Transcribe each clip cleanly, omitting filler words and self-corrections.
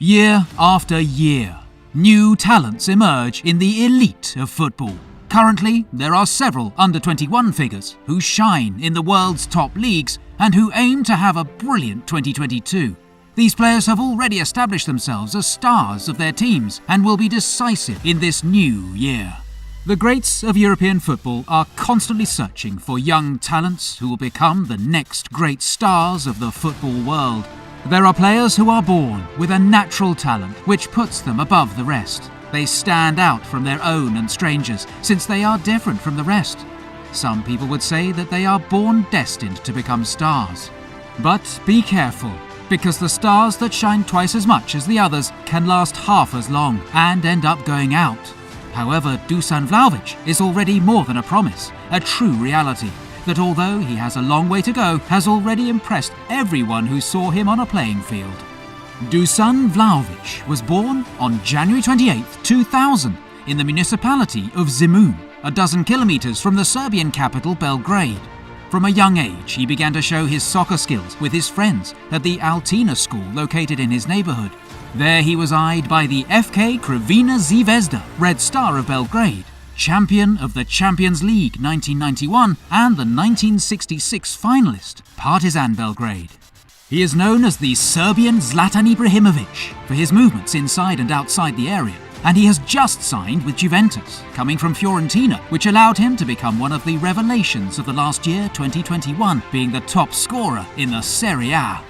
Year after year, new talents emerge in the elite of football. Currently, there are several under-21 figures who shine in the world's top leagues and who aim to have a brilliant 2022. These players have already established themselves as stars of their teams and will be decisive in this new year. The greats of European football are constantly searching for young talents who will become the next great stars of the football world. There are players who are born with a natural talent which puts them above the rest. They stand out from their own and strangers since they are different from the rest. Some people would say that they are born destined to become stars. But be careful, because the stars that shine twice as much as the others can last half as long and end up going out. However, Dusan Vlahovic is already more than a promise, a true reality, that although he has a long way to go, has already impressed everyone who saw him on a playing field. Dusan Vlahovic was born on January 28, 2000 in the municipality of Zemun, a dozen kilometers from the Serbian capital Belgrade. From a young age, he began to show his soccer skills with his friends at the Altina school located in his neighborhood. There he was eyed by the FK Crvena Zvezda, Red Star of Belgrade, champion of the Champions League 1991 and the 1966 finalist, Partizan Belgrade. He is known as the Serbian Zlatan Ibrahimovic for his movements inside and outside the area, and he has just signed with Juventus, coming from Fiorentina, which allowed him to become one of the revelations of the last year, 2021, being the top scorer in the Serie A.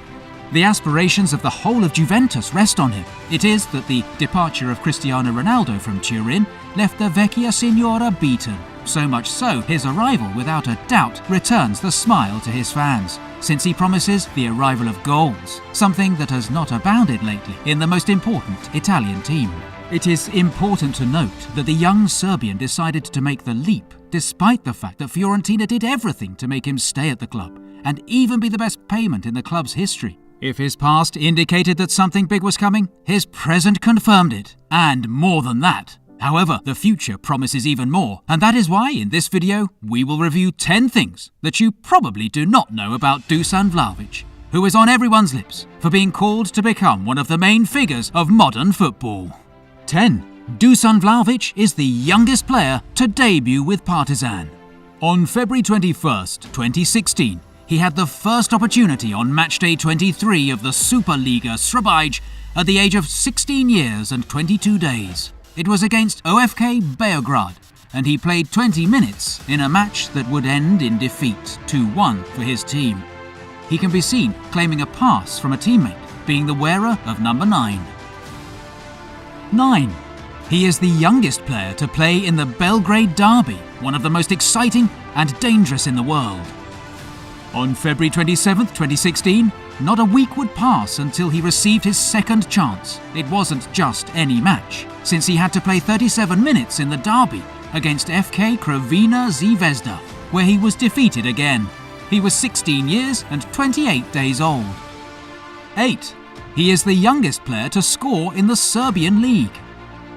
The aspirations of the whole of Juventus rest on him. It is that the departure of Cristiano Ronaldo from Turin left the Vecchia Signora beaten. So much so, his arrival without a doubt returns the smile to his fans, since he promises the arrival of goals, something that has not abounded lately in the most important Italian team. It is important to note that the young Serbian decided to make the leap, despite the fact that Fiorentina did everything to make him stay at the club, and even be the best payment in the club's history. If his past indicated that something big was coming, his present confirmed it, and more than that. However, the future promises even more, and that is why in this video we will review 10 things that you probably do not know about Dusan Vlahovic, who is on everyone's lips for being called to become one of the main figures of modern football. 10. Dusan Vlahovic is the youngest player to debut with Partizan. On February 21st, 2016, he had the first opportunity on matchday 23 of the Superliga Srbija at the age of 16 years and 22 days. It was against OFK Belgrade, and he played 20 minutes in a match that would end in defeat 2-1 for his team. He can be seen claiming a pass from a teammate, being the wearer of number 9. 9. He is the youngest player to play in the Belgrade derby, one of the most exciting and dangerous in the world. On February 27, 2016, not a week would pass until he received his second chance. It wasn't just any match, since he had to play 37 minutes in the derby against FK Crvena Zvezda, where he was defeated again. He was 16 years and 28 days old. 8. He is the youngest player to score in the Serbian league.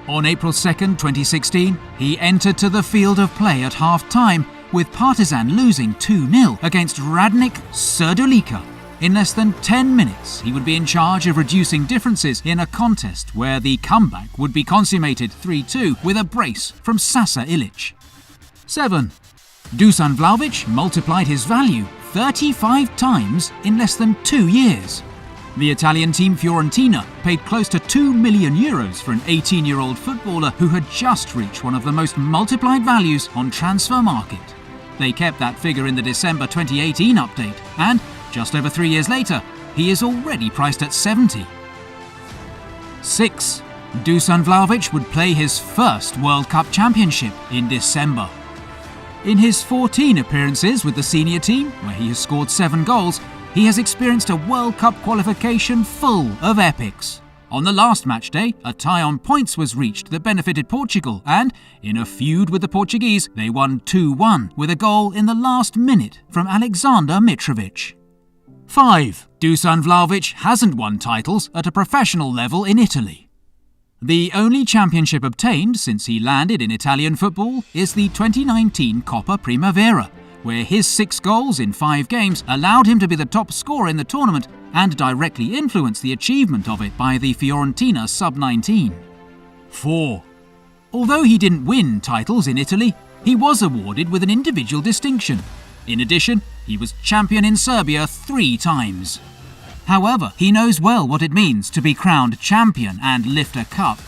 On April 2, 2016, he entered to the field of play at half-time, with Partizan losing 2-0 against Radnik Srdulica. In less than 10 minutes, he would be in charge of reducing differences in a contest where the comeback would be consummated 3-2 with a brace from Sasa Ilic. 7. Dusan Vlahovic multiplied his value 35 times in less than 2 years. The Italian team Fiorentina paid close to €2 million for an 18-year-old footballer who had just reached one of the most multiplied values on transfer market. They kept that figure in the December 2018 update, and just over 3 years later, he is already priced at 70. 6. Dusan Vlahovic would play his first World Cup championship in December. In his 14 appearances with the senior team, where he has scored 7 goals, he has experienced a World Cup qualification full of epics. On the last match day, a tie on points was reached that benefited Portugal, and in a feud with the Portuguese, they won 2-1 with a goal in the last minute from Alexander Mitrovic. 5. Dusan Vlahovic hasn't won titles at a professional level in Italy. The only championship obtained since he landed in Italian football is the 2019 Coppa Primavera, where his 6 goals in 5 games allowed him to be the top scorer in the tournament and directly influenced the achievement of it by the Fiorentina sub-19. 4. Although he didn't win titles in Italy, he was awarded with an individual distinction. In addition, he was champion in Serbia 3 times. However, he knows well what it means to be crowned champion and lift a cup.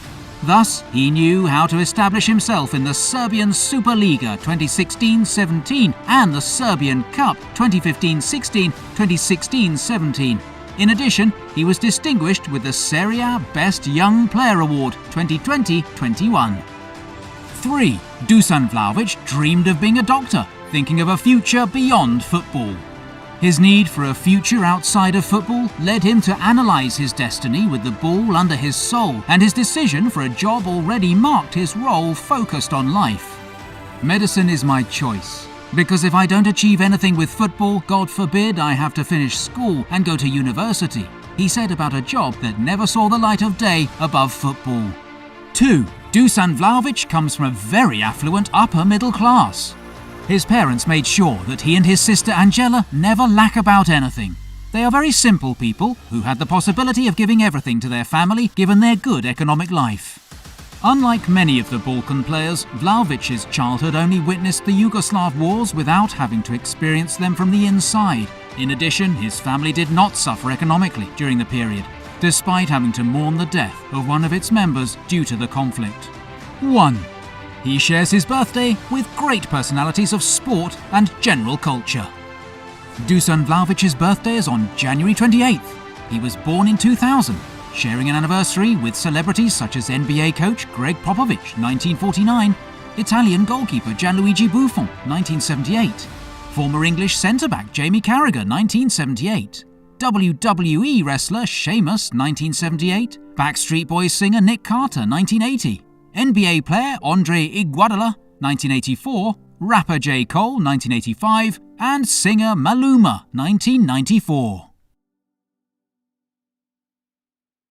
Thus, he knew how to establish himself in the Serbian Superliga 2016-17 and the Serbian Cup 2015-16, 2016-17. In addition, he was distinguished with the Serie A Best Young Player Award 2020-21. 3. Dusan Vlahovic dreamed of being a doctor, thinking of a future beyond football. His need for a future outside of football led him to analyse his destiny with the ball under his soul, and his decision for a job already marked his role focused on life. Medicine is my choice, because if I don't achieve anything with football, God forbid I have to finish school and go to university, he said about a job that never saw the light of day above football. 2. Dusan Vlahovic comes from a very affluent upper middle class. His parents made sure that he and his sister Angela never lack about anything. They are very simple people who had the possibility of giving everything to their family given their good economic life. Unlike many of the Balkan players, Vlahovic's childhood only witnessed the Yugoslav wars without having to experience them from the inside. In addition, his family did not suffer economically during the period, despite having to mourn the death of one of its members due to the conflict. 1. He shares his birthday with great personalities of sport and general culture. Dusan Vlahovic's birthday is on January 28th. He was born in 2000, sharing an anniversary with celebrities such as NBA coach Greg Popovich, 1949, Italian goalkeeper Gianluigi Buffon, 1978, former English centre-back Jamie Carragher, 1978, WWE wrestler Sheamus, 1978, Backstreet Boys singer Nick Carter, 1980, NBA player Andre Iguodala, 1984, rapper J. Cole, 1985, and singer Maluma, 1994.